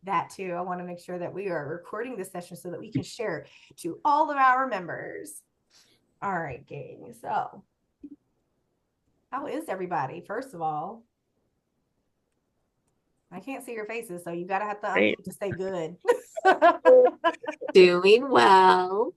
That too. I want to make sure that we are recording this session so that we can share to all of our members. All right, gang. So, how is everybody? First of all, I can't see your faces, so you gotta have to Great. unmute to stay good. Doing well.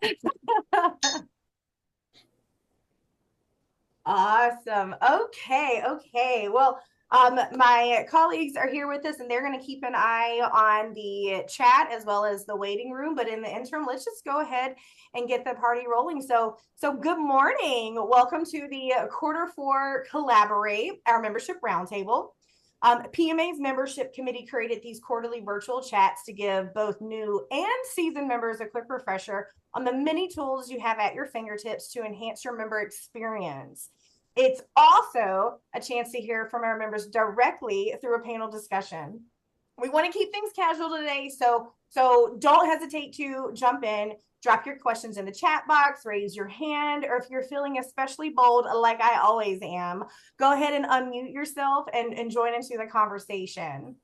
Awesome. Okay. Well, my colleagues are here with us and they're going to keep an eye on the chat as well as the waiting room. But in the interim, let's just go ahead and get the party rolling. So good morning. Welcome to the Quarter 4 Collaborate, our membership roundtable. PMA's membership committee created these quarterly virtual chats to give both new and seasoned members a quick refresher on the many tools you have at your fingertips to enhance your member experience. It's also a chance to hear from our members directly through a panel discussion. We want to keep things casual today, so don't hesitate to jump in, drop your questions in the chat box, raise your hand, or if you're feeling especially bold, like I always am, go ahead and unmute yourself and join into the conversation.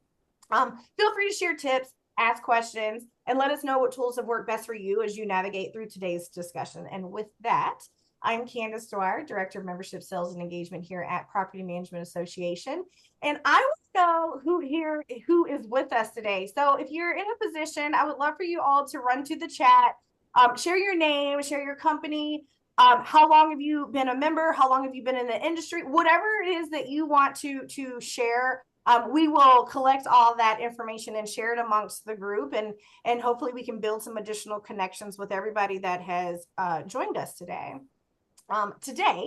Feel free to share tips, ask questions, and let us know what tools have worked best for you as you navigate through today's discussion. And with that, I'm Candace Dwyer, Director of Membership Sales and Engagement here at Property Management Association. And I want to know who is with us today. So if you're in a position, I would love for you all to run to the chat, share your name, share your company, how long have you been a member, how long have you been in the industry, whatever it is that you want to share. We will collect all that information and share it amongst the group, and hopefully we can build some additional connections with everybody that has joined us today. Today,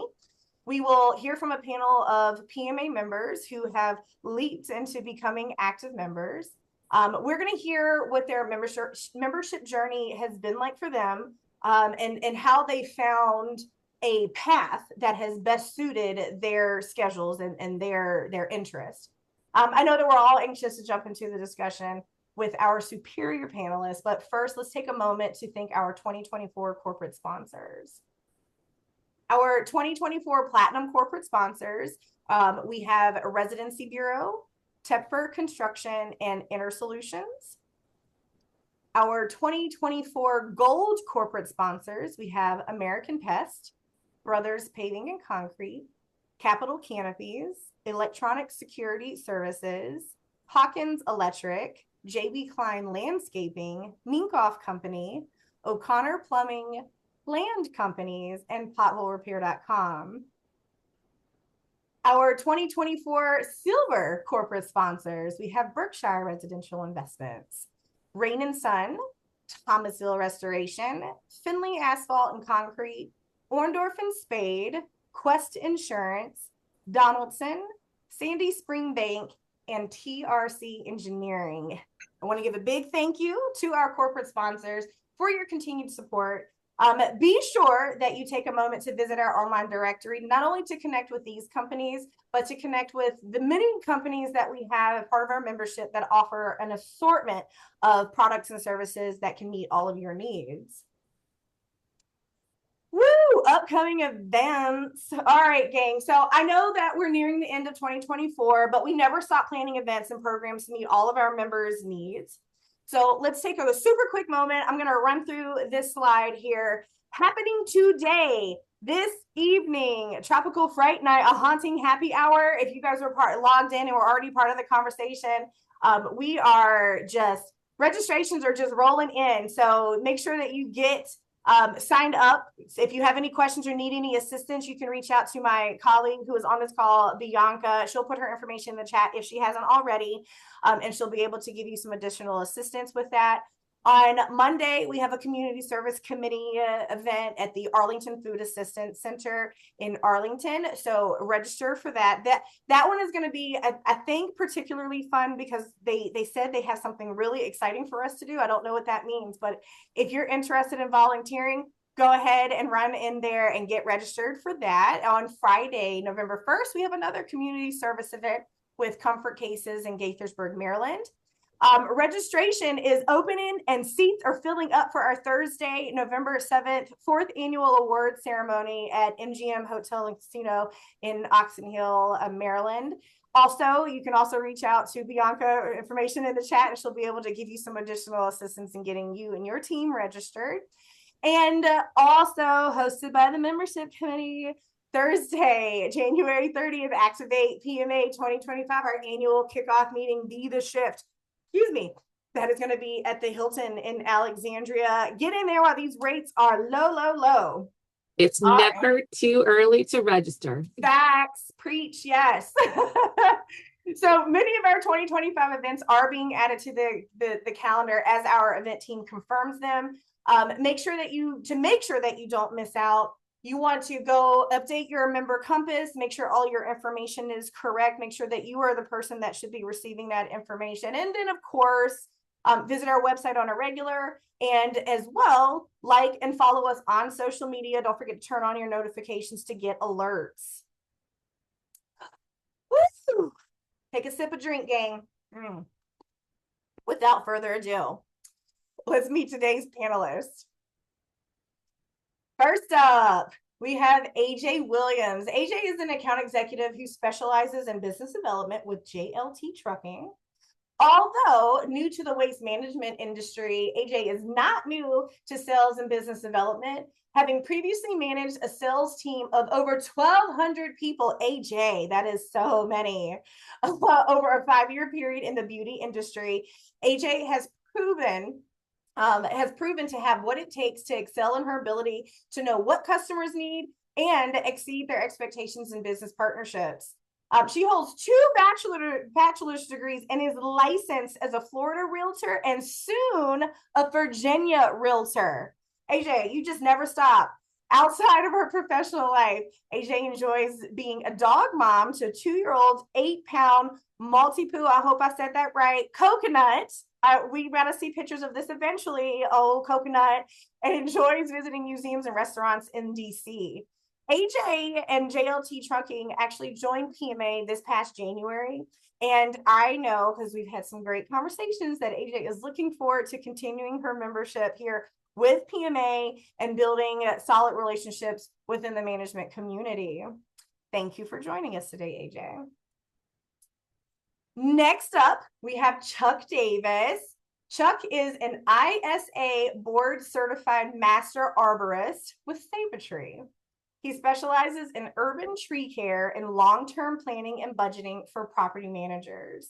we will hear from a panel of PMA members who have leaped into becoming active members. We're going to hear what their membership journey has been like for them, and how they found a path that has best suited their schedules and their interests. I know that we're all anxious to jump into the discussion with our superior panelists, but first, let's take a moment to thank our 2024 corporate sponsors. Our 2024 Platinum corporate sponsors, we have Residency Bureau, Tepfer Construction, and Inner Solutions. Our 2024 Gold corporate sponsors, we have American Pest, Brothers Paving and Concrete, Capital Canopies, Electronic Security Services, Hawkins Electric, J.B. Klein Landscaping, Minkoff Company, O'Connor Plumbing, Land Companies, and PotholeRepair.com. Our 2024 Silver corporate sponsors, we have Berkshire Residential Investments, Rain and Sun, Thomasville Restoration, Finley Asphalt and Concrete, Orndorff and Spade, Quest Insurance, Donaldson, Sandy Spring Bank, and TRC Engineering. I want to give a big thank you to our corporate sponsors for your continued support. Be sure that you take a moment to visit our online directory, not only to connect with these companies, but to connect with the many companies that we have as part of our membership that offer an assortment of products and services that can meet all of your needs. Woo! Upcoming events. All right, gang. So I know that we're nearing the end of 2024, but we never stop planning events and programs to meet all of our members' needs. So let's take a super quick moment. I'm going to run through this slide here. Happening today, this evening, Tropical Fright Night, a haunting happy hour. If you guys were logged in and were already part of the conversation, we are just, registrations are just rolling in. So make sure that you get signed up. If you have any questions or need any assistance, you can reach out to my colleague who is on this call, Bianca. She'll put her information in the chat if she hasn't already, and she'll be able to give you some additional assistance with that. On Monday, we have a community service committee event at the Arlington Food Assistance Center in Arlington. So register for that. That one is going to be, I think, particularly fun because they said they have something really exciting for us to do. I don't know what that means, but if you're interested in volunteering, go ahead and run in there and get registered for that. On Friday, November 1st, we have another community service event with Comfort Cases in Gaithersburg, Maryland. Registration is opening and seats are filling up for our Thursday, November 7th, 4th annual award ceremony at MGM Hotel and Casino in Oxon Hill, Maryland. Also, you can also reach out to Bianca, information in the chat, and she'll be able to give you some additional assistance in getting you and your team registered. And also hosted by the membership committee, Thursday, January 30th, Activate PMA 2025, our annual kickoff meeting, Be the Shift. Excuse me. That is going to be at the Hilton in Alexandria. Get in there while these rates are low, low, low. It's never too early to register. Facts, preach, yes. So many of our 2025 events are being added to the calendar as our event team confirms them. Make sure that you don't miss out. You want to go update your member compass, make sure all your information is correct, make sure that you are the person that should be receiving that information. And then, of course, visit our website on a regular, and as well, like and follow us on social media. Don't forget to turn on your notifications to get alerts. Woo! Take a sip of drink, gang. Without further ado, let's meet today's panelists. First up, we have AJ Williams. AJ is an account executive who specializes in business development with JLT Trucking. Although new to the waste management industry, AJ is not new to sales and business development, having previously managed a sales team of over 1,200 people. AJ, that is so many, over a 5-year period in the beauty industry. AJ has proven to have what it takes to excel in her ability to know what customers need and exceed their expectations in business partnerships. She holds 2 bachelor's degrees and is licensed as a Florida realtor and soon a Virginia realtor. AJ, you just never stop. Outside of her professional life, AJ enjoys being a dog mom to a 2-year-old, 8-pound Maltipoo, I hope I said that right, Coconut. We got to see pictures of this eventually, Coconut, and enjoys visiting museums and restaurants in DC. AJ and JLT Trucking actually joined PMA this past January, and I know, because we've had some great conversations, that AJ is looking forward to continuing her membership here with PMA and building solid relationships within the management community. Thank you for joining us today, AJ. Next up, we have Chuck Davis. Chuck is an ISA board certified master arborist with Save-A-Tree. He specializes in urban tree care and long-term planning and budgeting for property managers.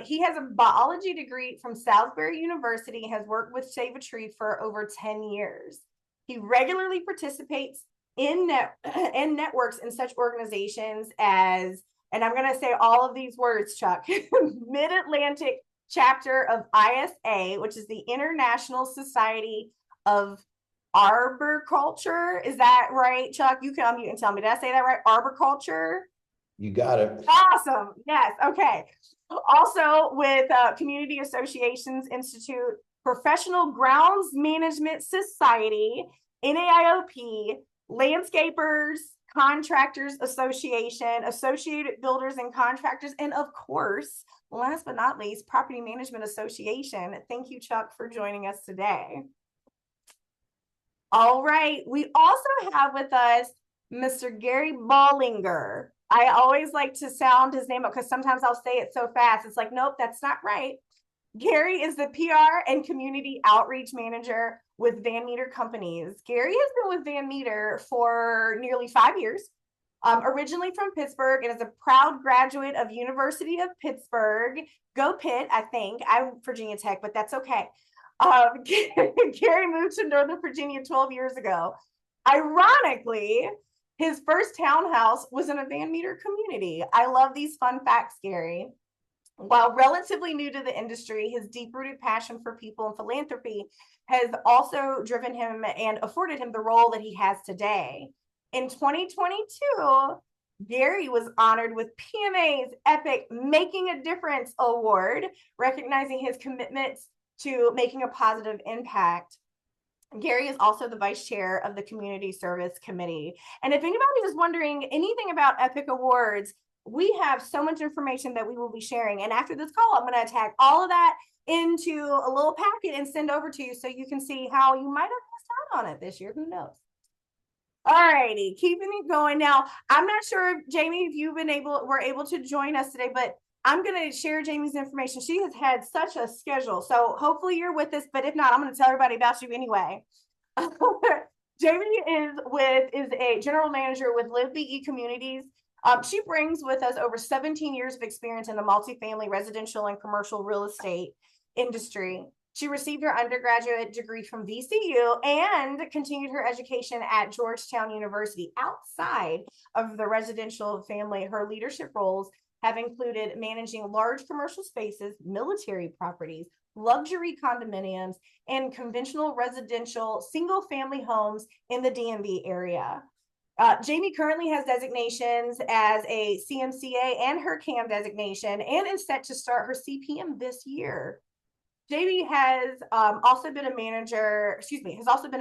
He has a biology degree from Salisbury University and has worked with Save-A-Tree for over 10 years. He regularly participates in networks in such organizations as, and I'm going to say all of these words, Chuck, Mid-Atlantic chapter of ISA, which is the International Society of Arboriculture. Is that right, Chuck? You can unmute and tell me. Did I say that right? Arboriculture? You got it. Awesome. Yes. Okay. Also with Community Associations Institute, Professional Grounds Management Society, NAIOP, Landscapers, Contractors Association, Associated Builders and Contractors, and of course, last but not least, Property Management Association. Thank you, Chuck, for joining us today. All right. We also have with us Mr. Gary Ballinger. I always like to sound his name up because sometimes I'll say it so fast. It's like, nope, that's not right. Gary is the PR and Community Outreach Manager with Van Meter Companies. Gary has been with Van Meter for nearly 5 years, originally from Pittsburgh, and is a proud graduate of University of Pittsburgh. Go Pitt, I think. I'm Virginia Tech, but that's okay. Gary moved to Northern Virginia 12 years ago. Ironically, his first townhouse was in a Van Meter community. I love these fun facts, Gary. While relatively new to the industry, his deep-rooted passion for people and philanthropy has also driven him and afforded him the role that he has today. In 2022, Gary was honored with PMA's Epic Making a Difference Award, recognizing his commitments to making a positive impact. Gary is also the vice chair of the Community Service Committee. And if anybody is wondering anything about Epic Awards, we have so much information that we will be sharing. And after this call, I'm going to tag all of that into a little packet and send over to you so you can see how you might have missed out on it this year. Who knows? All righty, keeping it going. Now, I'm not sure if Jamie, if you've been were able to join us today, but I'm going to share Jamie's information. She has had such a schedule. So hopefully you're with us, but if not, I'm going to tell everybody about you anyway. Jamie is a general manager with Live BE Communities. She brings with us over 17 years of experience in the multifamily, residential, and commercial real estate industry. She received her undergraduate degree from VCU and continued her education at Georgetown University. Outside of the residential family, her leadership roles have included managing large commercial spaces, military properties, luxury condominiums, and conventional residential single-family homes in the DMV area. Jamie currently has designations as a CMCA and her CAM designation, and is set to start her CPM this year. Jamie has also been a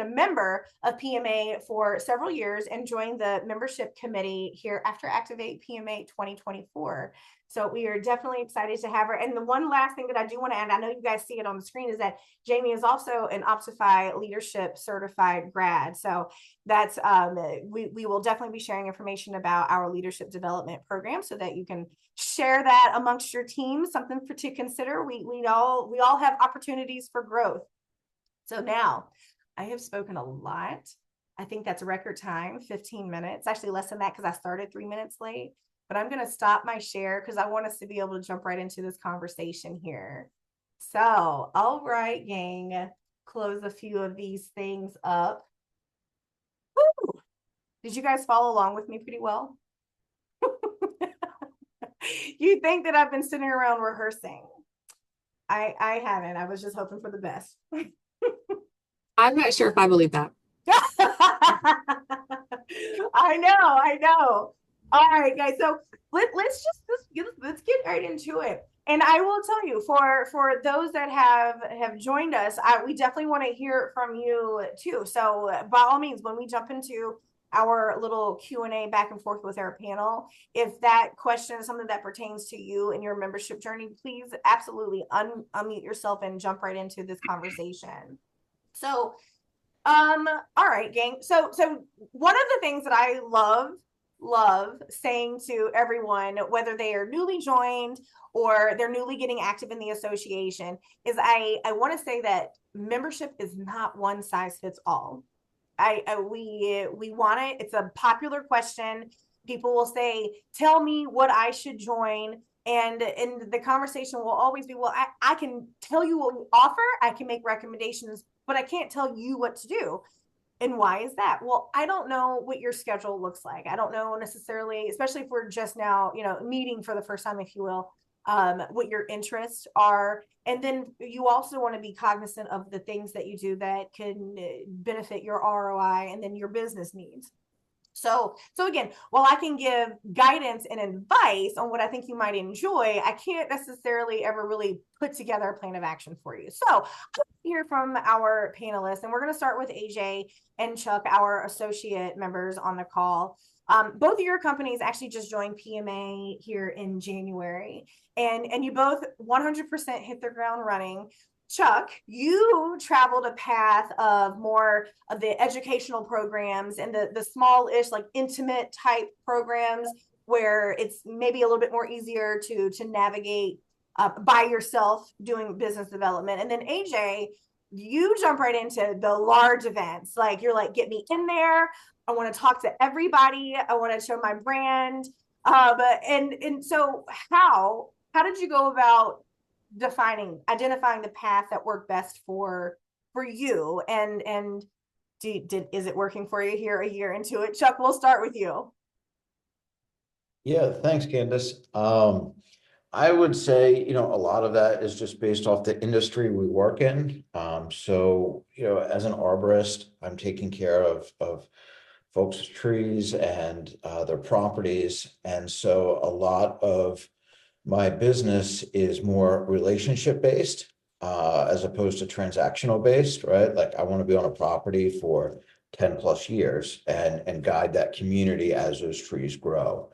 member of PMA for several years and joined the membership committee here after Activate PMA 2024. So we are definitely excited to have her. And the one last thing that I do want to add, I know you guys see it on the screen, is that Jamie is also an Optify Leadership Certified grad. So that's we will definitely be sharing information about our leadership development program so that you can share that amongst your team. Something to consider. We all have opportunities for growth. So now I have spoken a lot. I think that's a record time, 15 minutes, actually less than that because I started 3 minutes late. But I'm going to stop my share because I want us to be able to jump right into this conversation here. So, all right, gang, close a few of these things up. Woo! Did you guys follow along with me pretty well? You think that I've been sitting around rehearsing. I haven't. I was just hoping for the best. I'm not sure if I believe that. I know. All right, guys. So let's get right into it. And I will tell you, for those that have joined us, we definitely want to hear from you too. So by all means, when we jump into our little Q&A back and forth with our panel, if that question is something that pertains to you and your membership journey, please absolutely unmute yourself and jump right into this conversation. So all right, gang. So one of the things that I love saying to everyone, whether they are newly joined or they're newly getting active in the association, is I want to say that membership is not one size fits all. We want it. It's a popular question. People will say, tell me what I should join. And the conversation will always be, well, I can tell you what we offer. I can make recommendations, but I can't tell you what to do. And why is that? Well, I don't know what your schedule looks like. I don't know necessarily, especially if we're just now, meeting for the first time, if you will, what your interests are. And then you also want to be cognizant of the things that you do that can benefit your ROI and then your business needs. So again, while I can give guidance and advice on what I think you might enjoy, I can't necessarily ever really put together a plan of action for you. So I'll hear from our panelists, and we're going to start with AJ and Chuck, our associate members on the call. Both of your companies actually just joined PMA here in January, and you both 100% hit the ground running. Chuck, you traveled a path of more of the educational programs and the small-ish, like intimate type programs where it's maybe a little bit more easier to navigate by yourself doing business development. And then AJ, you jump right into the large events. Like you're like, get me in there. I want to talk to everybody. I want to show my brand. And so how did you go about identifying the path that worked best for you, and is it working for you here a year into it? Chuck, we'll start with you. Yeah, thanks, Candace. I would say, a lot of that is just based off the industry we work in. So, as an arborist, I'm taking care of folks' trees and their properties. And so a lot of my business is more relationship based as opposed to transactional based, right? Like I want to be on a property for 10 plus years and guide that community as those trees grow.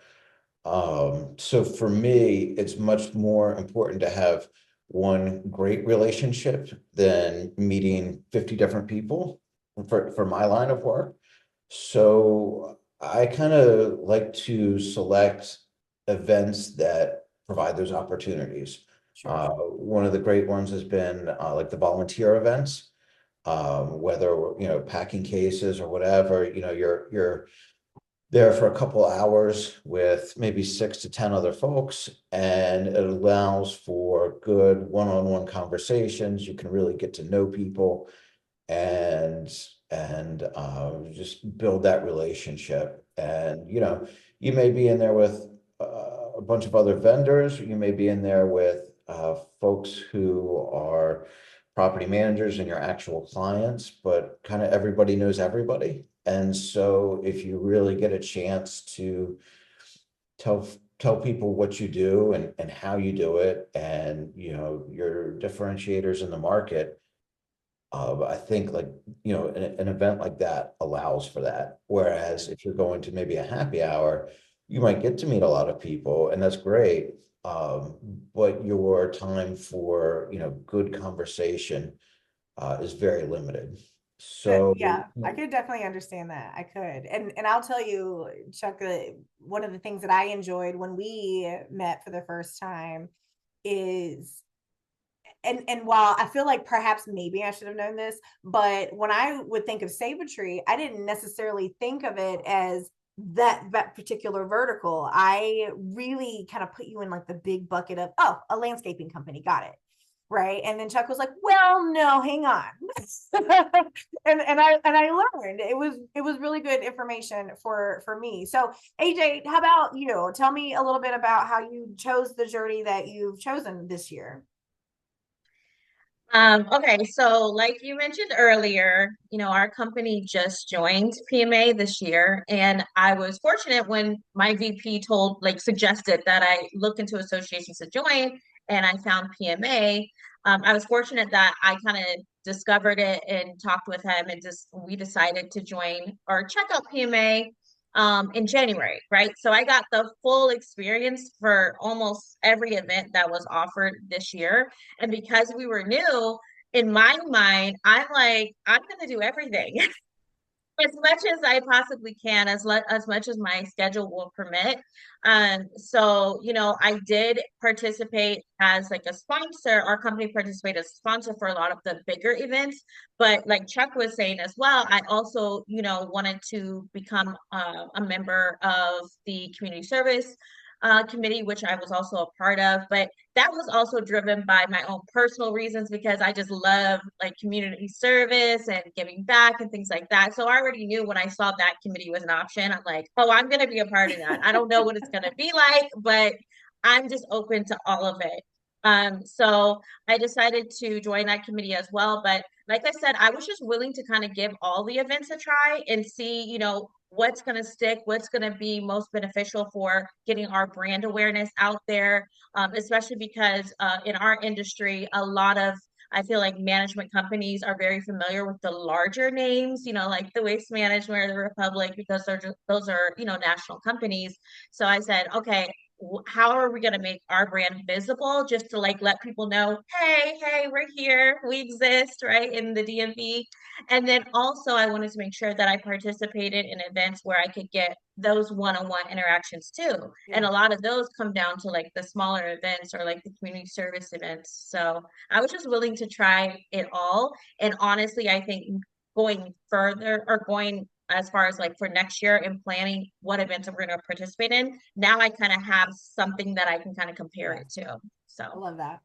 So for me, it's much more important to have one great relationship than meeting 50 different people for my line of work. So I kind of like to select events that provide those opportunities. Sure, sure. One of the great ones has been like the volunteer events, whether packing cases or whatever. You're there for a couple hours with maybe 6 to 10 other folks, and it allows for good one-on-one conversations. You can really get to know people and just build that relationship. And you may be in there with a bunch of other vendors. You may be in there with folks who are property managers and your actual clients, but kind of everybody knows everybody. And so if you really get a chance to tell tell people what you do and how you do it, and your differentiators in the market, I think, like, an event like that allows for that. Whereas if you're going to maybe a happy hour, you might get to meet a lot of people, and that's great. But your time for, good conversation, is very limited. So, Yeah, I could definitely understand that. I could. And I'll tell you, Chuck, one of the things that I enjoyed when we met for the first time is, and while I feel like perhaps maybe I should have known this, but when I would think of Save-A-Tree, I didn't necessarily think of it as that particular vertical. I really kind of put you in like the big bucket of, oh, a landscaping company, got it. Right. And then Chuck was like, well, no, hang on. And I learned it was really good information for me. So AJ, how about you? Tell me a little bit about how you chose the journey that you've chosen this year. Okay, so like you mentioned earlier, our company just joined PMA this year, and I was fortunate when my VP suggested that I look into associations to join, and I found PMA. I was fortunate that I kind of discovered it and talked with him, and just we decided to join or check out PMA in January, right? So I got the full experience for almost every event that was offered this year. And because we were new, in my mind, I'm like, I'm going to do everything as much as I possibly can, as much as my schedule will permit. So I did participate as like a sponsor. Our company participated as a sponsor for a lot of the bigger events. But like Chuck was saying as well, I also wanted to become a member of the community service committee, which I was also a part of. But that was also driven by my own personal reasons because I just love like community service and giving back and things like that. So I already knew when I saw that committee was an option, I'm like, oh, I'm going to be a part of that. I don't know what it's going to be like, but I'm just open to all of it. So I decided to join that committee as well. But like I said, I was just willing to kind of give all the events a try and see, what's going to stick, what's going to be most beneficial for getting our brand awareness out there, especially because in our industry, a lot of I feel like management companies are very familiar with the larger names, like the Waste Management or the Republic, because those are, national companies. So I said, okay, how are we going to make our brand visible just to like let people know, hey, we're here, we exist, right, in the DMV. And then also I wanted to make sure that I participated in events where I could get those one-on-one interactions too. And Yeah. a lot of those come down to like the smaller events or like the community service events. So I was just willing to try it all. And honestly, I think going further or going as far as like for next year and planning what events we're going to participate in, now I kind of have something that I can kind of compare Yeah. it to. I So love that.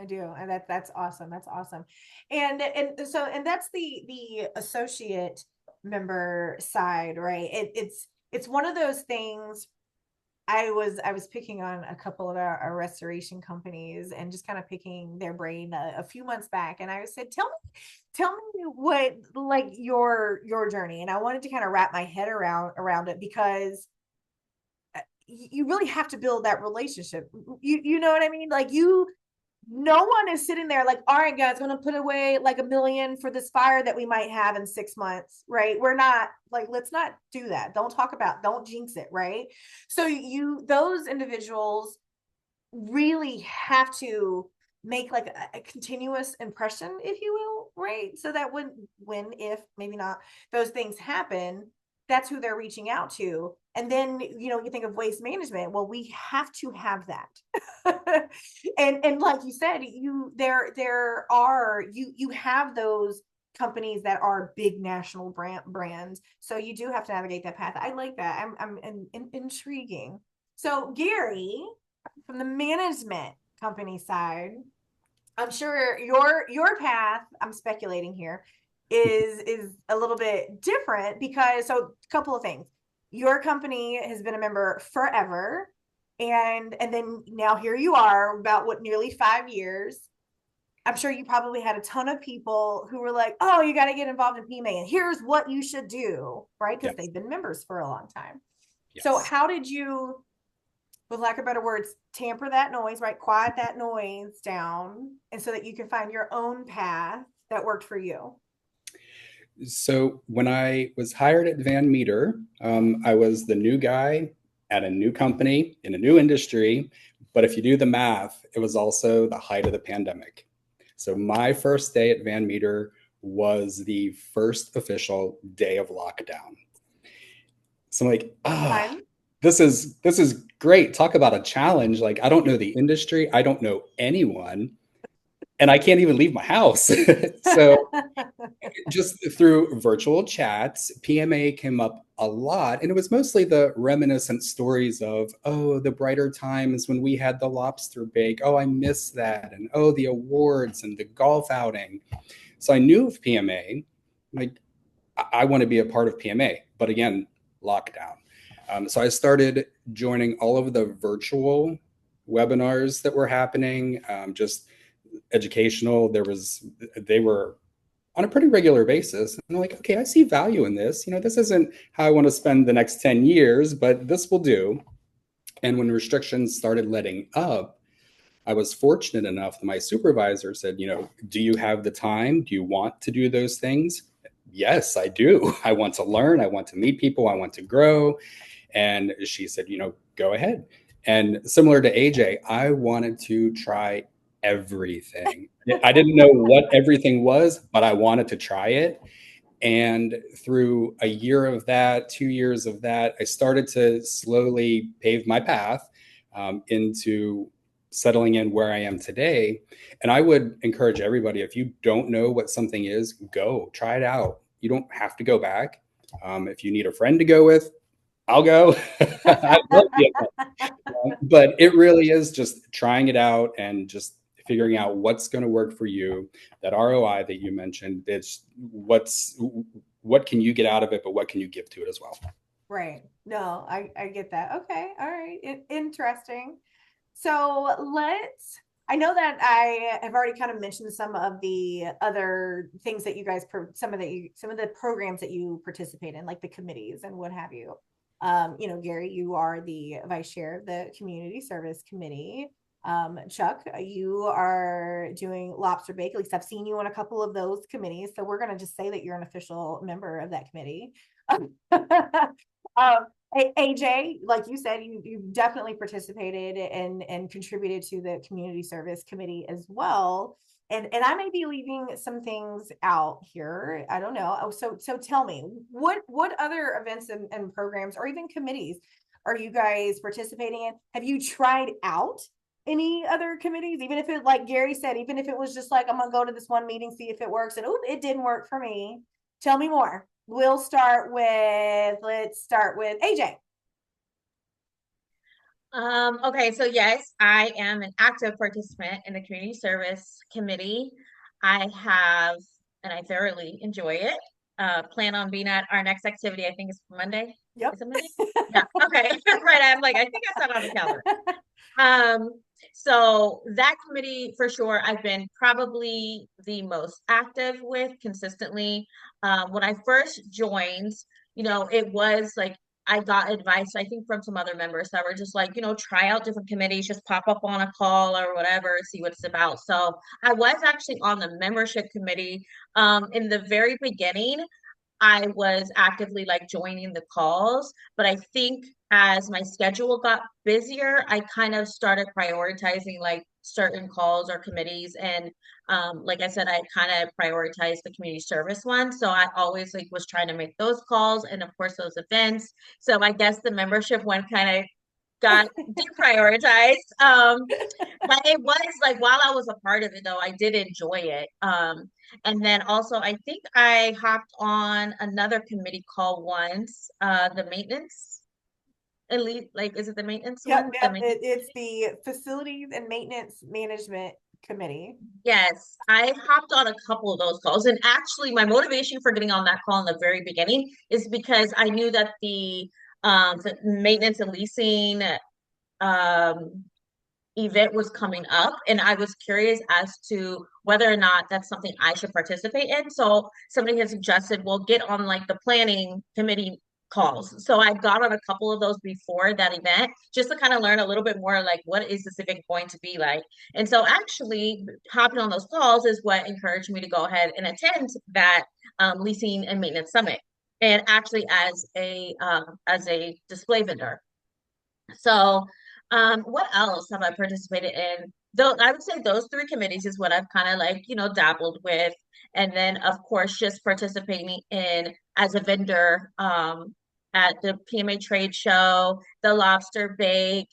I do. And that's awesome. That's awesome. And that's the associate member side, right? It's one of those things. I was picking on a couple of our restoration companies and just kind of picking their brain a few months back. And I said, tell me what like your journey. And I wanted to kind of wrap my head around it because you really have to build that relationship. You know what I mean? Like no one is sitting there like, all right, guys, I'm going to put away like $1 million for this fire that we might have in 6 months, right? We're not like, let's not do that. Don't jinx it, right? So those individuals really have to make like a continuous impression, if you will, right? So that when, if maybe not, those things happen, that's who they're reaching out to. And then, you think of waste management. Well, we have to have that. and like you said, you have those companies that are big national brands. So you do have to navigate that path. I like that. I'm intriguing. So Gary, from the management company side, I'm sure your path, I'm speculating here, is a little bit different because a couple of things. Your company has been a member forever, and then now here you are about nearly 5 years. I'm sure you probably had a ton of people who were like, "Oh, you got to get involved in PMA, and here's what you should do," right? Because Yes. they've been members for a long time. So Yes. how did you, with lack of better words, tamper that noise, right? Quiet that noise down, and so that you can find your own path that worked for you. So when I was hired at Van Meter, I was the new guy at a new company in a new industry. But if you do the math, it was also the height of the pandemic. So my first day at Van Meter was the first official day of lockdown. So I'm like, Fine. this is great. Talk about a challenge. Like, I don't know the industry, I don't know anyone, and I can't even leave my house. So just through virtual chats, PMA came up a lot. And it was mostly the reminiscent stories of, oh, the brighter times when we had the lobster bake. Oh, I miss that. And oh, the awards and the golf outing. So I knew of PMA. Like, I want to be a part of PMA. But again, lockdown. So I started joining all of the virtual webinars that were happening, just educational. They were on a pretty regular basis. And I'm like, okay, I see value in this. This isn't how I want to spend the next 10 years, but this will do. And when restrictions started letting up, I was fortunate enough that my supervisor said, do you have the time? Do you want to do those things? Yes, I do. I want to learn. I want to meet people. I want to grow. And she said, go ahead. And similar to AJ, I wanted to try everything. I didn't know what everything was, but I wanted to try it. And through a year of that, 2 years of that, I started to slowly pave my path into settling in where I am today. And I would encourage everybody, if you don't know what something is, go try it out. You don't have to go back. If you need a friend to go with, I'll go. I love the but it really is just trying it out and just figuring out what's going to work for you. That ROI that you mentioned, it's what can you get out of it, but what can you give to it as well? Right. No, I get that. Okay. All right. Interesting. So I know that I have already kind of mentioned some of the other things that you guys, some of the programs that you participate in, like the committees and what have you. Gary, you are the vice chair of the community service committee. Chuck, you are doing lobster bake. At least I've seen you on a couple of those committees. So we're going to just say that you're an official member of that committee. AJ, like you said, you definitely participated and contributed to the community service committee as well. And I may be leaving some things out here. I don't know. So tell me, what other events and programs or even committees are you guys participating in? Have you tried out any other committees? Even if it, like Gary said, even if it was just like, I'm gonna go to this one meeting, see if it works, and it didn't work for me. Tell me more. Let's start with AJ. Okay, so yes, I am an active participant in the community service committee. I have, and I thoroughly enjoy it. Plan on being at our next activity. I think it's Monday. Yep. Is it Monday? Yeah. Okay. Right. I'm like, I think I saw it on the calendar. Um, so that committee for sure, I've been probably the most active with consistently. When I first joined, it was like I got advice, I think, from some other members that were just like, try out different committees, just pop up on a call or whatever, see what it's about. So I was actually on the membership committee in the very beginning. I was actively like joining the calls, but I think as my schedule got busier, I kind of started prioritizing like certain calls or committees. And like I said, I kind of prioritized the community service one. So I always like was trying to make those calls and of course those events. So I guess the membership one kind of got deprioritized. But it was like while I was a part of it though, I did enjoy it. And then also I think I hopped on another committee call once, the maintenance elite, like is it the maintenance Yep, one? The yep. maintenance It's the Facilities and Maintenance Management Committee. Yes, I hopped on a couple of those calls. And actually my motivation for getting on that call in the very beginning is because I knew that the maintenance and leasing um event was coming up and I was curious as to whether or not that's something I should participate in. So somebody had suggested, well, get on like the planning committee calls. So I got on a couple of those before that event just to kind of learn a little bit more like what is this event going to be like. And so actually hopping on those calls is what encouraged me to go ahead and attend that leasing and maintenance summit. And actually as a display vendor. So, what else have I participated in? Though I would say those three committees is what I've kind of like, dabbled with. And then of course just participating in as a vendor at the PMA trade show, the lobster bake,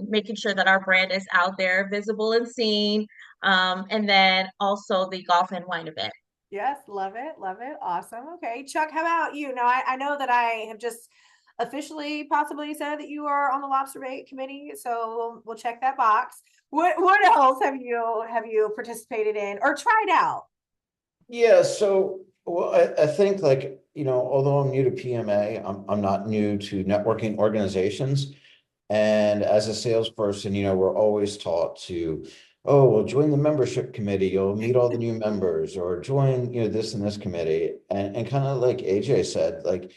making sure that our brand is out there, visible and seen. And then also the golf and wine event. Yes, love it, love it. Awesome. Okay, Chuck, how about you? Now, I know that I have just officially possibly said that you are on the lobster bait committee, so we'll check that box. What else have you participated in or tried out? Yeah, so well, I think like, although I'm new to PMA, I'm not new to networking organizations. And as a salesperson, we're always taught to, oh, well, join the membership committee, you'll meet all the new members, or join, this and this committee. And kind of like AJ said, like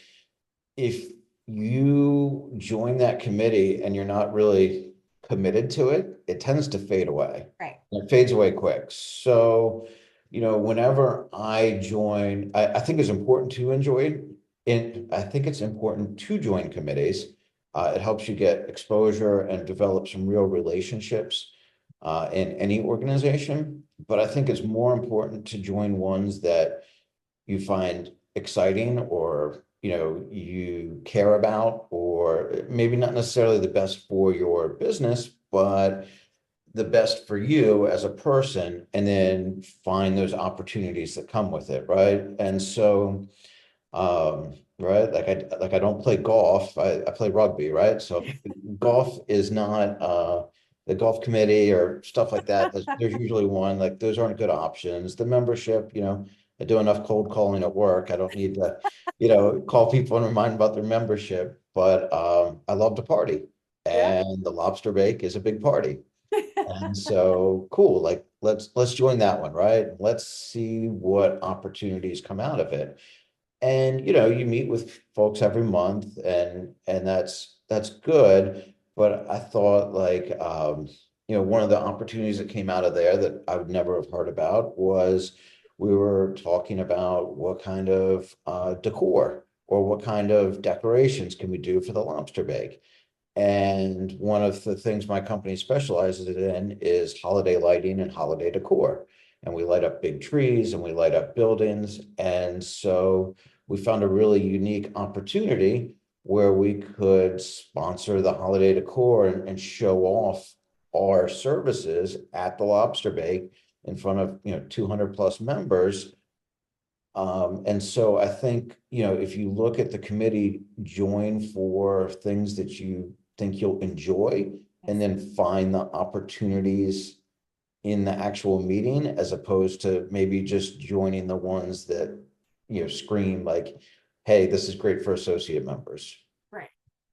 if you join that committee and you're not really committed to it, it tends to fade away. Right. It fades away quick. So, whenever I join, I think it's important to enjoy it. I think it's important to join committees. It helps you get exposure and develop some real relationships in any organization. But I think it's more important to join ones that you find exciting or you care about, or maybe not necessarily the best for your business, but the best for you as a person, and then find those opportunities that come with it, right? And so right, like I don't play golf, I play rugby, right? So golf is not the golf committee or stuff like that. There's usually one, like those aren't good options. The membership, I do enough cold calling at work. I don't need to, call people and remind them about their membership. But I love to party, Yeah. and the lobster bake is a big party. And so cool, like let's join that one, right? Let's see what opportunities come out of it. And you meet with folks every month, and that's good. But I thought like one of the opportunities that came out of there that I would never have heard about was we were talking about what kind of decor or what kind of decorations can we do for the lobster bake. And one of the things my company specializes in is holiday lighting and holiday decor. And we light up big trees and we light up buildings. And so we found a really unique opportunity where we could sponsor the holiday decor and show off our services at the Lobster Bake in front of 200 plus members. And so I think, if you look at the committee, join for things that you think you'll enjoy, and then find the opportunities in the actual meeting, as opposed to maybe just joining the ones that, scream like, hey, this is great for associate members. Right.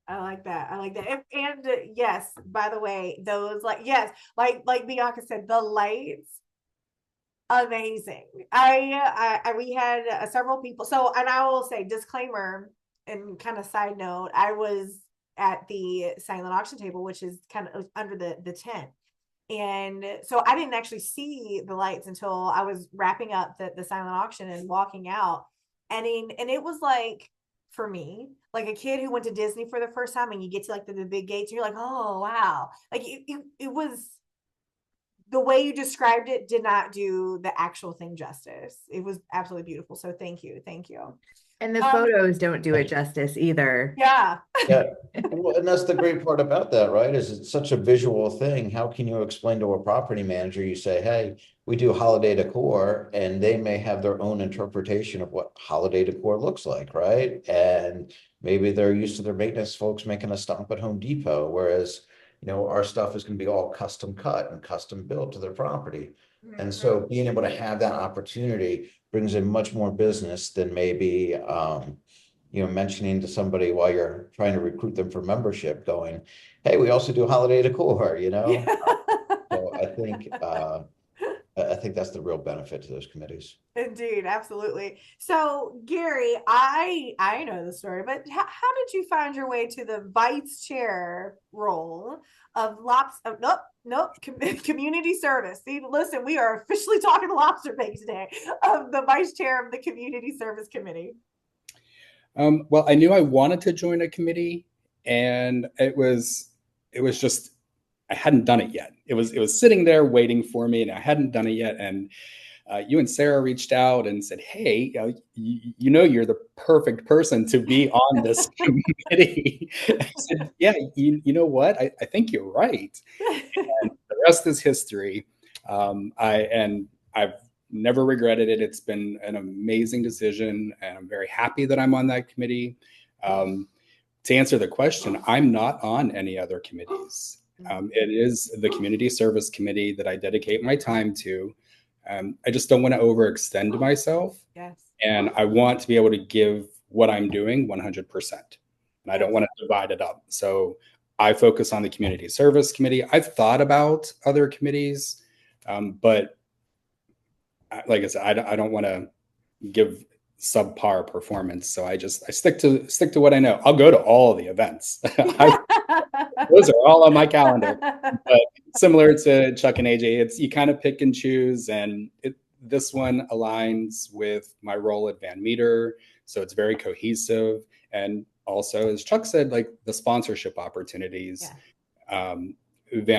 I like that. I like that. And yes, by the way, those yes, like Bianca said, the lights, amazing. We had several people. So, and I will say disclaimer, and kind of side note, I was at the silent auction table, which is kind of under the tent. And so I didn't actually see the lights until I was wrapping up the silent auction and walking out. And it was like, for me, like a kid who went to Disney for the first time, and you get to like the big gates and you're like, oh wow. Like it was, the way you described it did not do the actual thing justice. It was absolutely beautiful. So thank you. Thank you. And the Um, photos don't do it justice either. yeah. Yeah, well, and that's the great part about that, right? Is it's such a visual thing. How can you explain to a property manager, you say, hey, we do holiday decor, and they may have their own interpretation of what holiday decor looks like, right? And maybe they're used to their maintenance folks making a stop at Home Depot, whereas, our stuff is going to be all custom cut and custom built to their property. And so being able to have that opportunity brings in much more business than maybe, mentioning to somebody while you're trying to recruit them for membership, going, hey, we also do holiday decor, Yeah. So I think that's the real benefit to those committees. Indeed, absolutely. So, Gary, I know the story, but how did you find your way to the vice chair role of community service? See, listen, we are officially talking lobster bake today, of the vice chair of the community service committee. Well, I knew I wanted to join a committee, and it was just I hadn't done it yet. It was sitting there waiting for me, and I hadn't done it yet. And you and Sarah reached out and said, "Hey, you're the perfect person to be on this committee." I said, "Yeah, you know what? I think you're right." And the rest is history. I've never regretted it. It's been an amazing decision, and I'm very happy that I'm on that committee. To answer the question, I'm not on any other committees. It is the Community Service Committee that I dedicate my time to. I just don't want to overextend myself. Yes. And I want to be able to give what I'm doing 100%. And I don't want to divide it up. So I focus on the Community Service Committee. I've thought about other committees, but like I said, I don't want to give subpar performance. So I stick to what I know. I'll go to all the events. Those are all on my calendar. But similar to Chuck and AJ, it's you kind of pick and choose, and this one aligns with my role at Van Meter, so it's very cohesive. And also, as Chuck said, like the sponsorship opportunities, Van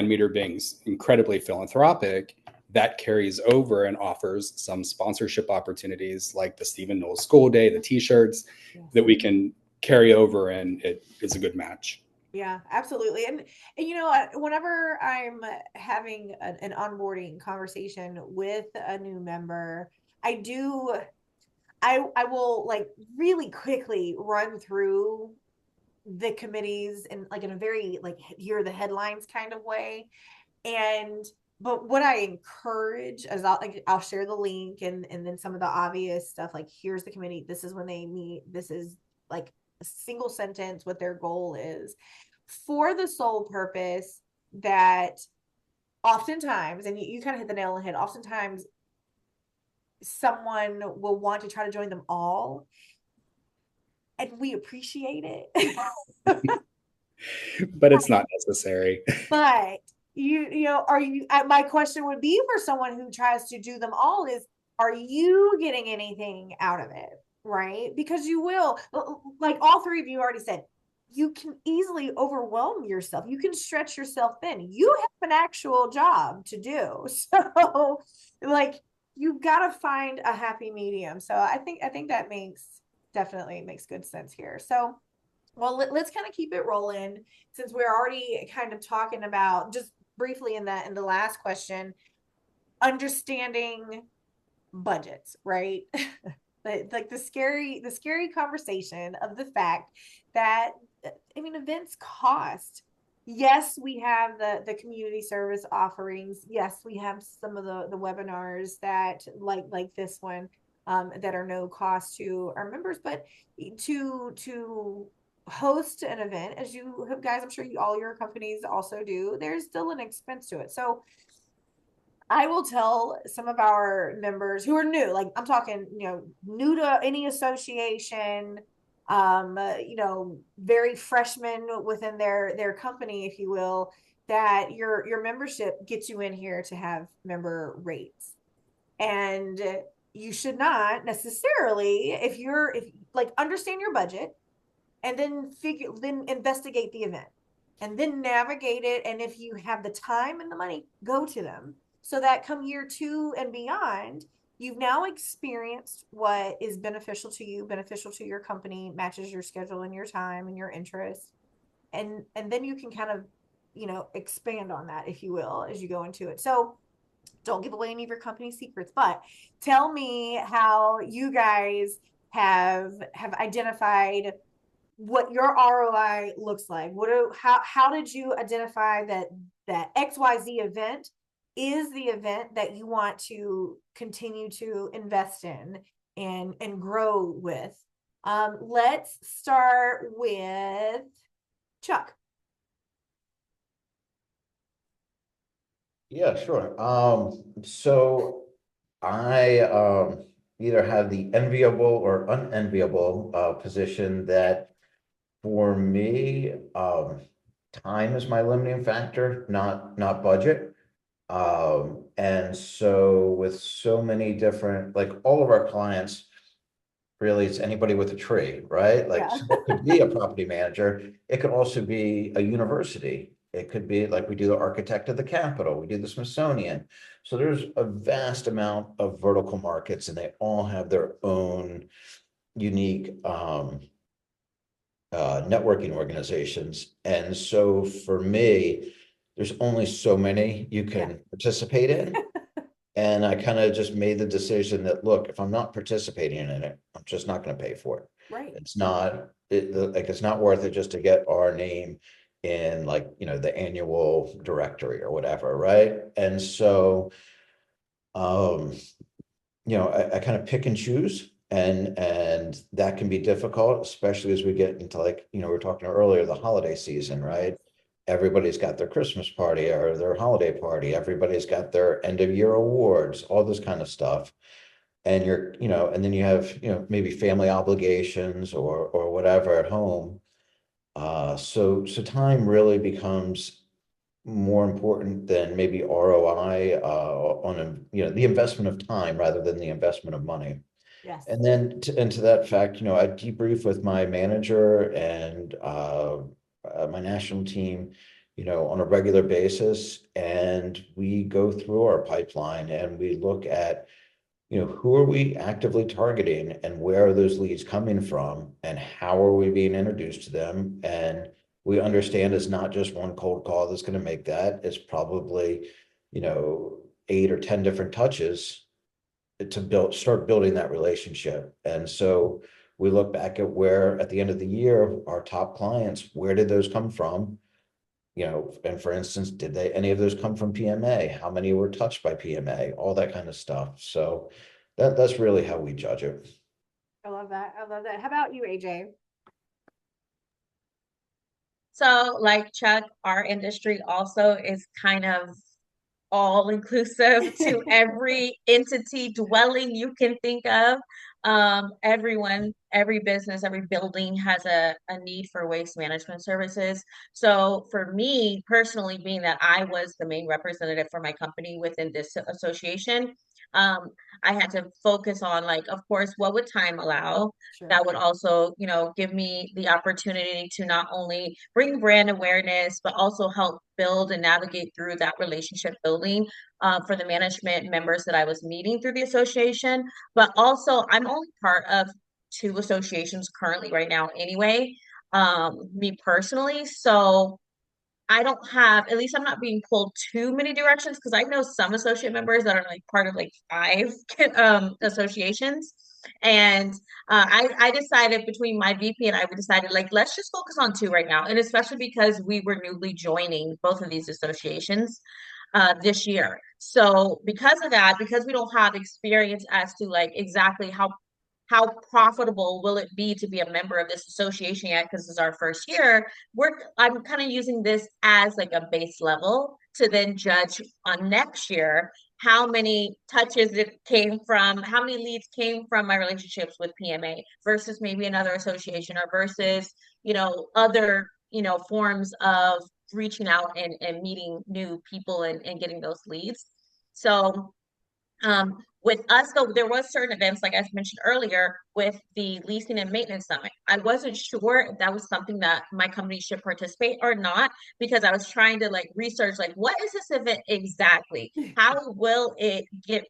Meter being incredibly philanthropic, that carries over and offers some sponsorship opportunities like the Stephen Knowles School Day, the t-shirts that we can carry over, and it is a good match. Yeah, absolutely. And whenever I'm having an onboarding conversation with a new member, I will like really quickly run through the committees and like in a very like here are the headlines kind of way. But what I encourage is I'll share the link and then some of the obvious stuff, like here's the committee, this is when they meet, this is like a single sentence what their goal is, for the sole purpose that oftentimes, and you kind of hit the nail on the head, oftentimes someone will want to try to join them all, and we appreciate it. But it's not necessary. But my question would be for someone who tries to do them all is, are you getting anything out of it? Right? Because you will, like all three of you already said, you can easily overwhelm yourself. You can stretch yourself thin. You have an actual job to do. So like you've got to find a happy medium. So I think that definitely makes good sense here. So well, let's kind of keep it rolling, since we're already kind of talking about, just briefly in the last question, understanding budgets, right? Like the scary conversation of the fact that, I mean, events cost. Yes, we have the community service offerings. Yes, we have some of the webinars that like this one, that are no cost to our members, but to host an event, as you guys, I'm sure all your companies also do, there's still an expense to it. So I will tell some of our members who are new, like I'm talking, new to any association, very freshmen within their company, if you will, that your membership gets you in here to have member rates. And you should not necessarily, if like understand your budget and then investigate the event and then navigate it. And if you have the time and the money, go to them so that come year 2 and beyond, you've now experienced what is beneficial to you, beneficial to your company, matches your schedule and your time and your interests. And then you can kind of, expand on that, if you will, as you go into it. So don't give away any of your company secrets, but tell me how you guys have identified what your ROI looks like. How did you identify that XYZ event is the event that you want to continue to invest in and grow with? Let's start with Chuck. Yeah, sure. So I either have the enviable or unenviable position that for me, time is my limiting factor, not budget. And so with so many different, like all of our clients, really it's anybody with a tree, right? Like Yeah. so it could be a property manager, it could also be a university. It could be like we do the architect of the Capitol, we do the Smithsonian. So there's a vast amount of vertical markets and they all have their own unique networking organizations. And so for me, there's only so many you Yeah. can participate in. And I kind of just made the decision that, look, if I'm not participating in it, I'm just not going to pay for it. Right. It's not, like, it's not worth it just to get our name in like, the annual directory or whatever, right? And so, um, I kind of pick and choose and that can be difficult, especially as we get into like, we were talking earlier, the holiday season, right? Everybody's got their Christmas party or their holiday party. Everybody's got their end of year awards, all this kind of stuff. And and then you have, maybe family obligations or whatever at home. So time really becomes more important than maybe ROI on the investment of time rather than the investment of money. Yes. And then to that fact, I debrief with my manager and my national team, on a regular basis, and we go through our pipeline and we look at, who are we actively targeting and where are those leads coming from and how are we being introduced to them? And we understand it's not just one cold call that's going to make that. It's probably, 8 or 10 different touches to start building that relationship. And so we look back at where at the end of the year, our top clients, where did those come from? And for instance, did any of those come from PMA? How many were touched by PMA? All that kind of stuff. So that's really how we judge it. I love that. I love that. How about you, AJ? So, like Chuck, our industry also is kind of all inclusive to every entity dwelling you can think of. Everyone, every business, every building has a need for waste management services. So for me personally, being that I was the main representative for my company within this association, um, I had to focus on, like, of course, what would time allow? Sure. That would also, give me the opportunity to not only bring brand awareness, but also help build and navigate through that relationship building for the management members that I was meeting through the association. But also, I'm only part of 2 associations currently right now anyway, me personally. So I don't have, at least I'm not being pulled too many directions because I know some associate members that are like part of like 5 associations. And I decided between my VP and I, we decided like, let's just focus on 2 right now. And especially because we were newly joining both of these associations this year. So because of that, because we don't have experience as to like exactly how how profitable will it be to be a member of this association yet? Because this is our first year. I'm kind of using this as like a base level to then judge on next year how many touches it came from, how many leads came from my relationships with PMA versus maybe another association, or versus, other, forms of reaching out and meeting new people and getting those leads. So with us, though, there was certain events, like I mentioned earlier, with the leasing and maintenance summit. I wasn't sure if that was something that my company should participate or not, because I was trying to like research, like, what is this event exactly? How will it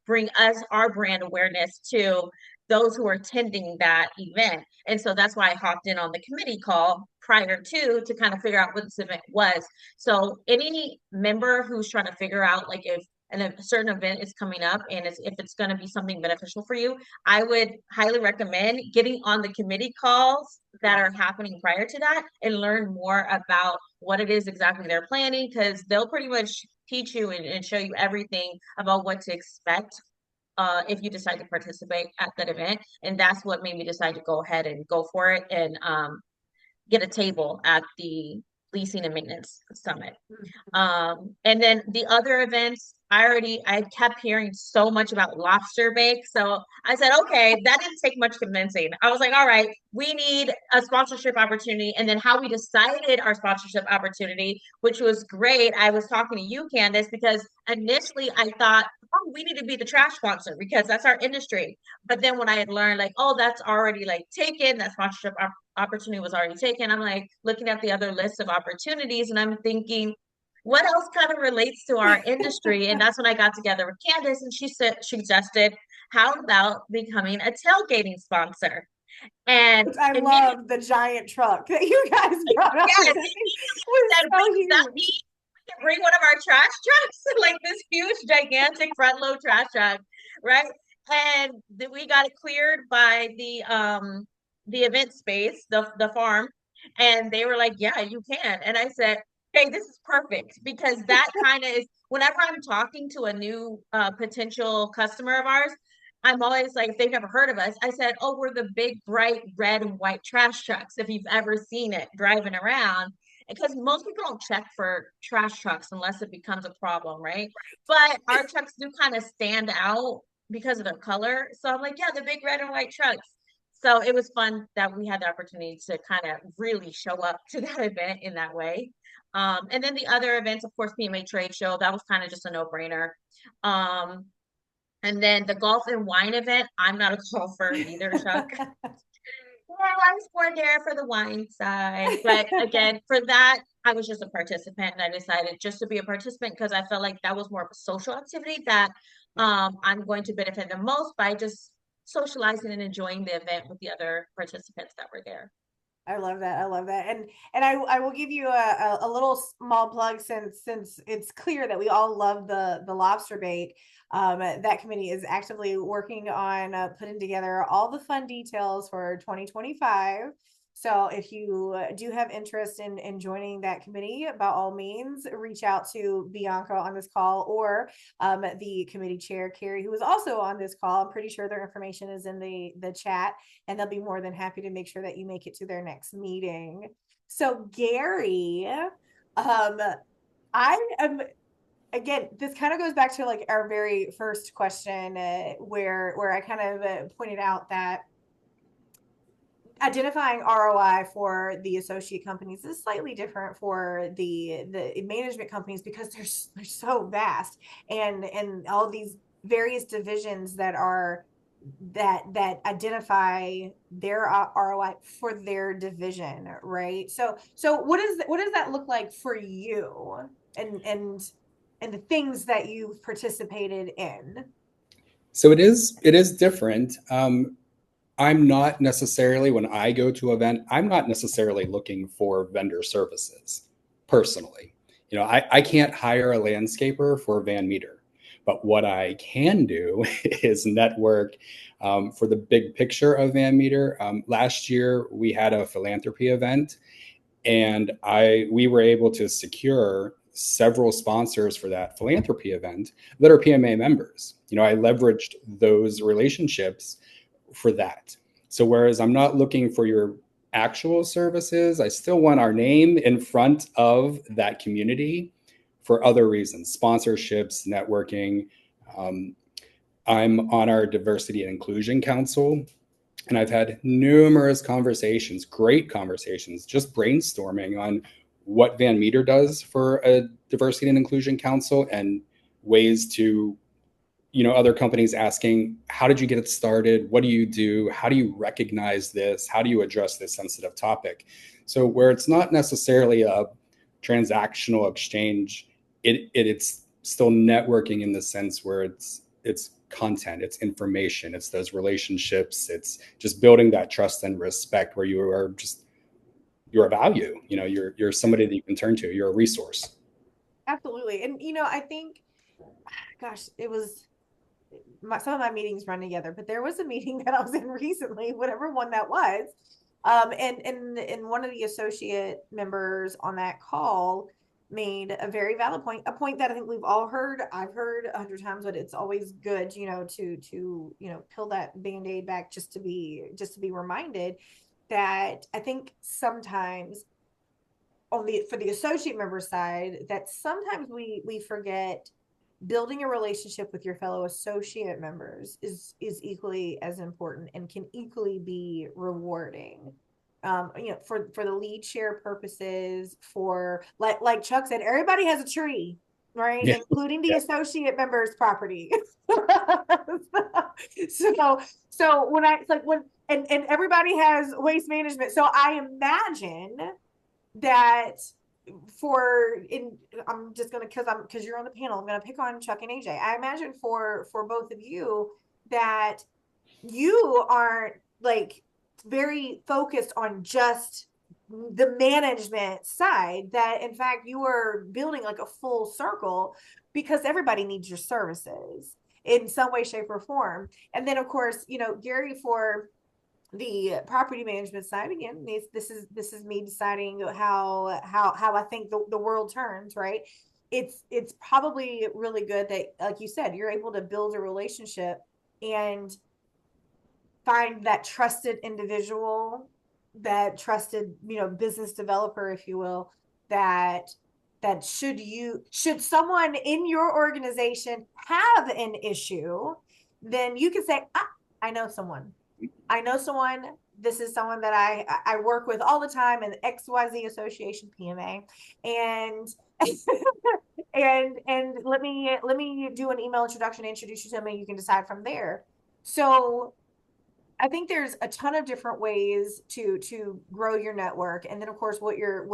bring us our brand awareness to those who are attending that event? And so that's why I hopped in on the committee call prior to kind of figure out what this event was. So any member who's trying to figure out like if and a certain event is coming up and if it's going to be something beneficial for you, I would highly recommend getting on the committee calls that are happening prior to that and learn more about what it is exactly they're planning, because they'll pretty much teach you and show you everything about what to expect if you decide to participate at that event. And that's what made me decide to go ahead and go for it and get a table at the leasing and maintenance summit. And then the other events, I kept hearing so much about lobster bake. So I said, okay, that didn't take much convincing. I was like, all right, we need a sponsorship opportunity. And then how we decided our sponsorship opportunity, which was great. I was talking to you, Candace, because initially I thought, oh, we need to be the trash sponsor because that's our industry. But then when I had learned like, oh, that's already like taken, that sponsorship opportunity was already taken. I'm like looking at the other list of opportunities and I'm thinking, what else kind of relates to our industry? And that's when I got together with Candace and she suggested, how about becoming a tailgating sponsor? And Which I love the giant truck that you guys brought up. yes, It was that so mean we huge. can bring one of our trash trucks, like this huge, gigantic front load trash truck, right? And we got it cleared by the event space, the farm, and they were like, "Yeah, you can." And I said, "Hey, this is perfect," because that kind of is whenever I'm talking to a new potential customer of ours. I'm always like, if they've never heard of us, I said, oh, we're the big, bright red and white trash trucks. If you've ever seen it driving around, because most people don't check for trash trucks unless it becomes a problem, right? But our trucks do kind of stand out because of their color. So I'm like, yeah, the big red and white trucks. So it was fun that we had the opportunity to kind of really show up to that event in that way. And then the other events, of course, PMA Trade Show, that was kind of just a no-brainer. Um, and then the golf and wine event, I'm not a golfer either, Chuck. Well, I was more there for the wine side. But again, for that, I was just a participant and I decided just to be a participant because I felt like that was more of a social activity that I'm going to benefit the most by just socializing and enjoying the event with the other participants that were there. I love that. I love that. And I will give you a little small plug since it's clear that we all love the lobster bake. That committee is actively working on putting together all the fun details for 2025. So if you do have interest in joining that committee, by all means, reach out to Bianca on this call or the committee chair, Carrie, who is also on this call. I'm pretty sure their information is in the chat, and they'll be more than happy to make sure that you make it to their next meeting. So Gary, I am again, this kind of goes back to like our very first question, where I kind of pointed out that identifying ROI for the associate companies is slightly different for the management companies because they're so vast, and all these various divisions that identify their ROI for their division, right? So what does that look like for you and the things that you've participated in? So it is different. I'm not necessarily, when I go to an event, I'm not necessarily looking for vendor services personally. I can't hire a landscaper for Van Meter, but what I can do is network for the big picture of Van Meter. Last year, we had a philanthropy event, and we were able to secure several sponsors for that philanthropy event that are PMA members. I leveraged those relationships for that. So whereas I'm not looking for your actual services, I still want our name in front of that community for other reasons, sponsorships, networking. Um, I'm on our Diversity and Inclusion Council, and I've had numerous conversations, great conversations, just brainstorming on what Van Meter does for a Diversity and Inclusion Council and ways to, other companies asking, how did you get it started? What do you do? How do you recognize this? How do you address this sensitive topic? So where it's not necessarily a transactional exchange, it's still networking in the sense where it's content, it's information, it's those relationships, it's just building that trust and respect where you're a value. You're somebody that you can turn to. You're a resource. Absolutely. And I think, gosh, it was some of my meetings run together, but there was a meeting that I was in recently, whatever one that was. And one of the associate members on that call made a very valid point, a point that I think we've all heard. I've heard 100 times, but it's always good, to peel that band-aid back just to be reminded that I think sometimes for the associate member side, that sometimes we forget building a relationship with your fellow associate members is equally as important and can equally be rewarding. For the lead share purposes, for like Chuck said, everybody has a tree, right? Yeah. Including the Yeah. associate members' property. So when I it's like when and everybody has waste management. So I imagine that I'm just gonna because you're on the panel, I'm gonna pick on Chuck and AJ. I imagine for both of you that you aren't like very focused on just the management side, that in fact you are building like a full circle because everybody needs your services in some way, shape, or form. And then of course, Gary, for the property management side, again, this is me deciding how I think the world turns, right? It's probably really good that, like you said, you're able to build a relationship and find that trusted individual, that trusted, business developer, if you will, that should someone in your organization have an issue, then you can say, I know someone. This is someone that I work with all the time in the XYZ Association PMA, and and let me do an email introduction, introduce you to me. You can decide from there. So I think there's a ton of different ways to grow your network, and then of course what your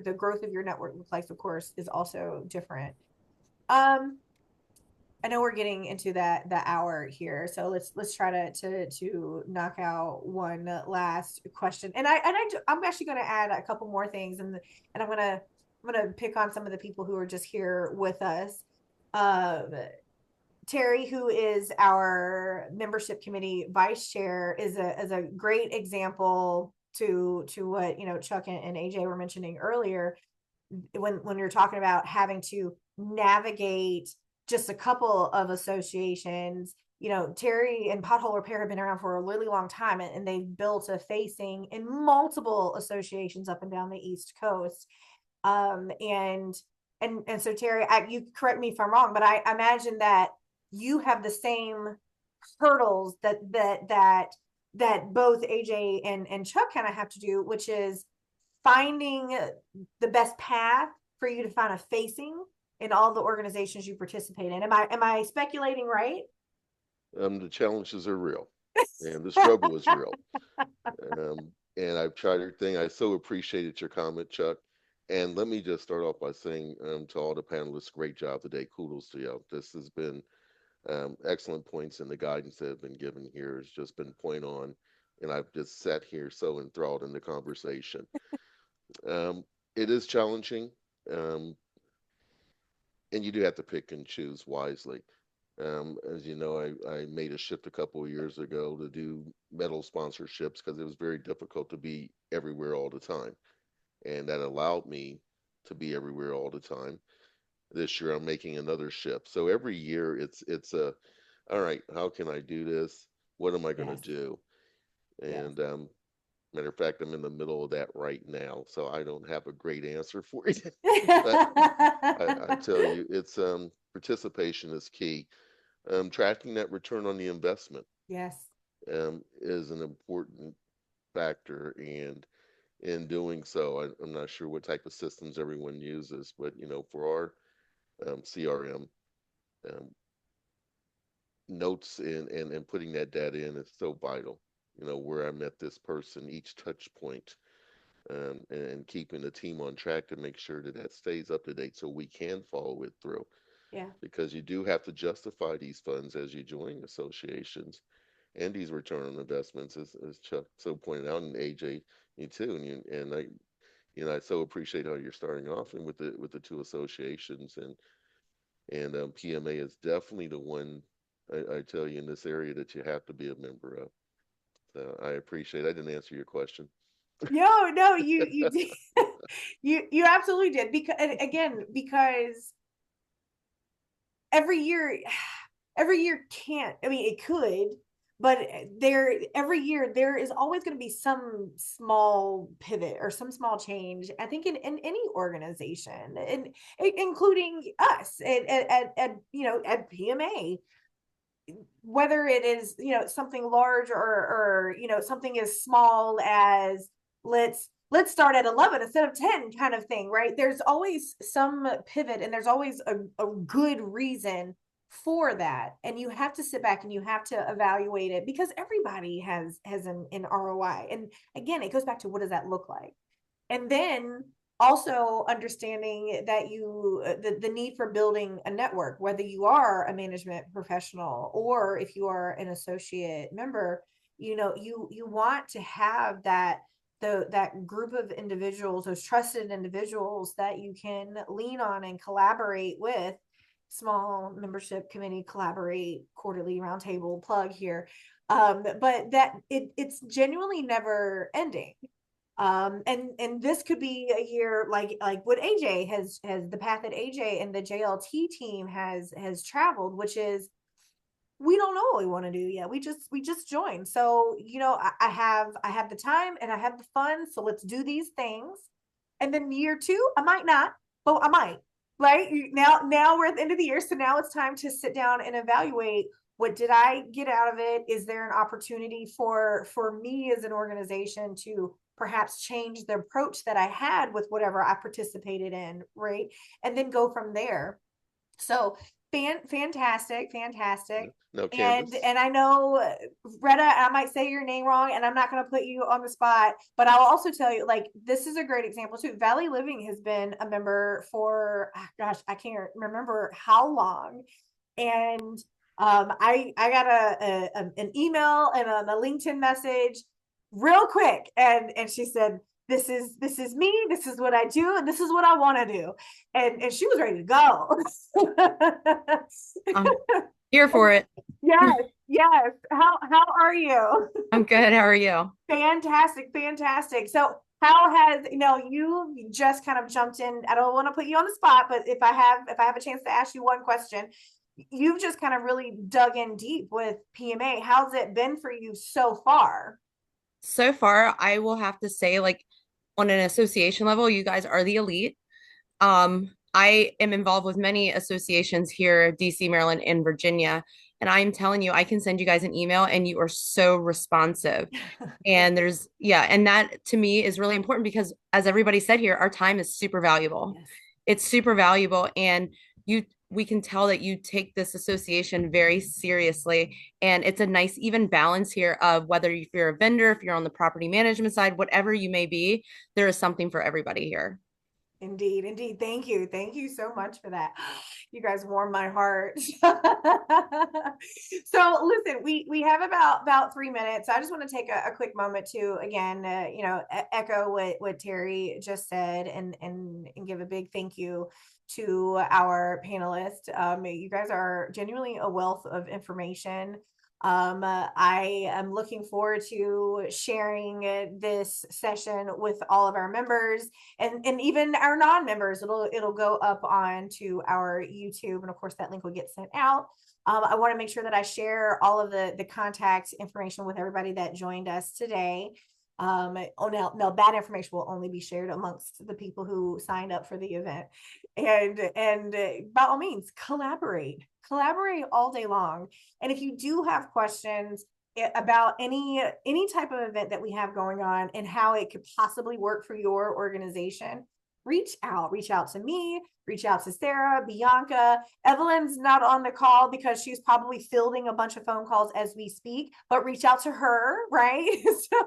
the growth of your network looks like, of course, is also different. Um, I know we're getting into the hour here, so let's try to knock out one last question. And I'm actually going to add a couple more things, and I'm gonna pick on some of the people who are just here with us. Um, Terry, who is our membership committee vice chair, is a great example to what Chuck and AJ were mentioning earlier, when you're talking about having to navigate just a couple of associations. Terry and Pothole Repair have been around for a really long time, and they've built a facing in multiple associations up and down the East Coast. And so Terry, you correct me if I'm wrong, but I imagine that you have the same hurdles that both AJ and Chuck kind of have to do, which is finding the best path for you to find a facing in all the organizations you participate in. Am I speculating right? The challenges are real, and the struggle is real. And I've tried everything. I so appreciated your comment, Chuck. And let me just start off by saying to all the panelists, great job today. Kudos to you. This has been excellent points, and the guidance that have been given here has just been point on. And I've just sat here so enthralled in the conversation. Um, it is challenging, um, and you do have to pick and choose wisely. As you know, I made a shift a couple of years ago to do metal sponsorships because it was very difficult to be everywhere all the time. And that allowed me to be everywhere all the time. This year I'm making another shift. So every year it's a all right, how can I do this? What am I going to Yes. do? And matter of fact, I'm in the middle of that right now, so I don't have a great answer for you. But I tell you, it's participation is key. Tracking that return on the investment Yes. is an important factor, and in doing so, I'm not sure what type of systems everyone uses, but for our CRM, um, notes and putting that data in is so vital. Where I met this person, each touch point, and keeping the team on track to make sure that that stays up to date so we can follow it through. Yeah. Because you do have to justify these funds as you join associations and these return on investments, as Chuck so pointed out, and AJ, you too, and I so appreciate how you're starting off and with the two associations, and PMA is definitely the one I tell you in this area that you have to be a member of. So I appreciate. I didn't answer your question. No, you did. You absolutely did, because again, because every year can't, I mean, it could, but every year there is always going to be some small pivot or some small change, I think, in any organization, and including us at PMA, whether it is something large, or something as small as let's start at 11 instead of 10 kind of thing, right? There's always some pivot, and there's always a good reason for that, and you have to sit back and you have to evaluate it, because everybody has an ROI. And again, it goes back to, what does that look like? And then also understanding that the need for building a network, whether you are a management professional or if you are an associate member, you want to have that group of individuals, those trusted individuals that you can lean on and collaborate with. Small membership committee, collaborate, quarterly roundtable plug here. But that it's genuinely never ending. And this could be a year like what AJ has the path that AJ and the JLT team has traveled, which is, we don't know what we want to do yet. We just joined. So, I have the time and I have the fun. So let's do these things. And then year two, I might not, but I might. Right now we're at the end of the year. So now it's time to sit down and evaluate, what did I get out of it? Is there an opportunity for me as an organization to perhaps change the approach that I had with whatever I participated in, right? And then go from there. So fantastic. No, And Candace. I know, Retta, I might say your name wrong, and I'm not going to put you on the spot, but I'll also tell you, like, this is a great example too. Valley Living has been a member for, gosh, I can't remember how long. And I got an email and a LinkedIn message real quick, and she said, this is me, this is what I do, and this is what I want to do. And she was ready to go. I'm here for it. Yes. How are you? I'm good. How are you? Fantastic. So how has, you just kind of jumped in. I don't want to put you on the spot, but if I have a chance to ask you one question, you've just kind of really dug in deep with PMA. How's it been for you so far? So far, I will have to say, like, on an association level, you guys are the elite. I am involved with many associations here, DC, Maryland, and Virginia. And I'm telling you, I can send you guys an email and you are so responsive. And and that to me is really important, because as everybody said here, our time is super valuable. Yes. It's super valuable. And we can tell that you take this association very seriously. And it's a nice, even balance here of whether if you're a vendor, if you're on the property management side, whatever you may be, there is something for everybody here. Indeed. Thank you so much for that. You guys warm my heart. So listen, we have about 3 minutes. I just want to take a quick moment to, again, echo what Terry just said, and give a big thank you to our panelists. You guys are genuinely a wealth of information. I am looking forward to sharing this session with all of our members and even our non-members. It'll go up onto our YouTube, and of course that link will get sent out. I want to make sure that I share all of the contact information with everybody that joined us today. Now that information will only be shared amongst the people who signed up for the event, and by all means, collaborate all day long. And if you do have questions about any type of event that we have going on and how it could possibly work for your organization, reach out to me, reach out to Sarah, Bianca. Evelyn's not on the call because she's probably fielding a bunch of phone calls as we speak, but reach out to her, right? So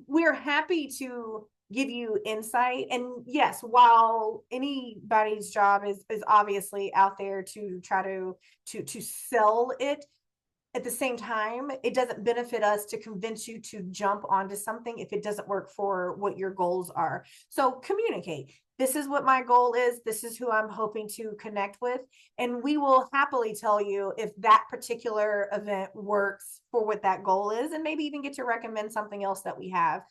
we're happy to give you insight. And yes, while anybody's job is obviously out there to try to sell it, at the same time, it doesn't benefit us to convince you to jump onto something if it doesn't work for what your goals are. So communicate. This is what my goal is. This is who I'm hoping to connect with. And we will happily tell you if that particular event works for what that goal is, and maybe even get to recommend something else that we have.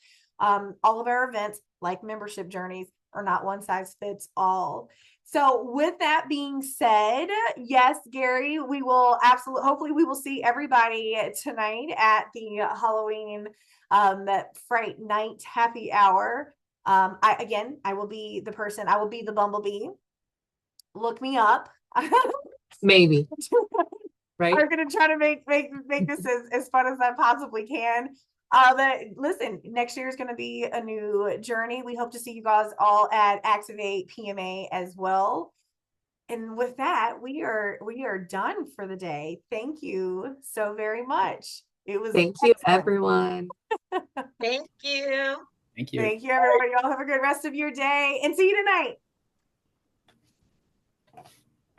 All of our events, like membership journeys, are not one size fits all. So with that being said, yes, Gary, we will hopefully we will see everybody tonight at the Halloween Fright Night happy hour. I will be the Bumblebee. Look me up. Maybe. Right? I'm gonna try to make this as fun as I possibly can. But listen, next year is going to be a new journey. We hope to see you guys all at Activate PMA as well. And with that, we are done for the day. Thank you so very much. It was Thank you, everyone. Thank you. Thank you. Thank you, everybody. Y'all have a good rest of your day and see you tonight.